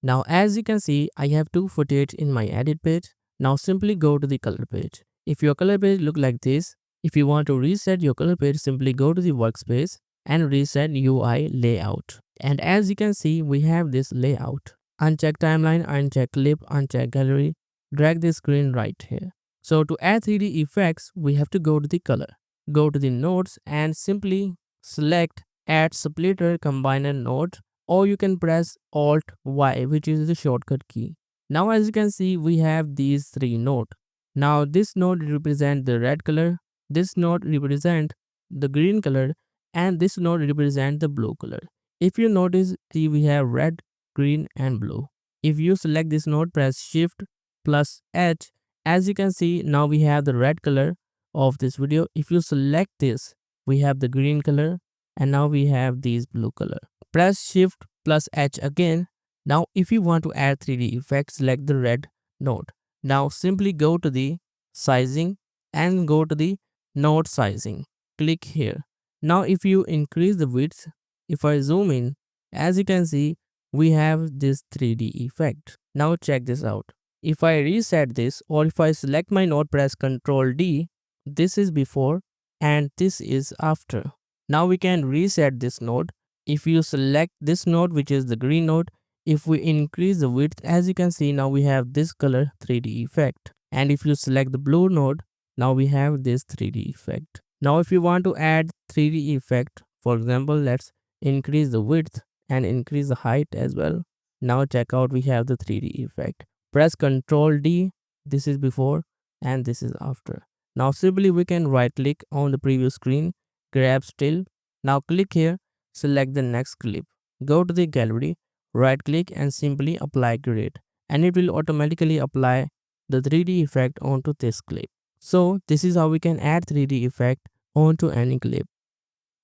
Now as you can see, I have two footage in my edit page. Now simply go to the color page. If your color page look like this, if you want to reset your color page, simply go to the workspace and reset UI layout. And as you can see, we have this layout. Uncheck timeline, uncheck clip, uncheck gallery. Drag the screen right here. So to add 3D effects, we have to go to the color. Go to the nodes and simply select add splitter combiner node, or you can press Alt Y, which is the shortcut key. Now as you can see, we have these three nodes. Now this node represents the red color, this node represents the green color, and this node represents the blue color. If you notice, see we have red, green and blue. If you select this node, press Shift plus H. As you can see, now we have the red color of this video. If you select this, we have the green color, and now we have these blue color. Press Shift plus H again. Now if you want to add 3D effects, select the red node. Now simply go to the sizing and go to the node sizing. Click here. Now if you increase the width, if I zoom in, as you can see, we have this 3D effect. Now check this out. If I reset this, or if I select my node, press Ctrl D, this is before and this is after. Now we can reset this node. If you select this node, which is the green node, if we increase the width, as you can see, now we have this color 3D effect. And if you select the blue node, now we have this 3D effect. Now if you want to add 3D effect, for example, let's increase the width and increase the height as well. Now check out, we have the 3D effect. Press Ctrl D, this is before and this is after. Now simply we can right click on the previous screen, grab still. Now click here, select the next clip. Go to the gallery, right click and simply apply grid, and it will automatically apply the 3D effect onto this clip. So this is how we can add 3D effect onto any clip.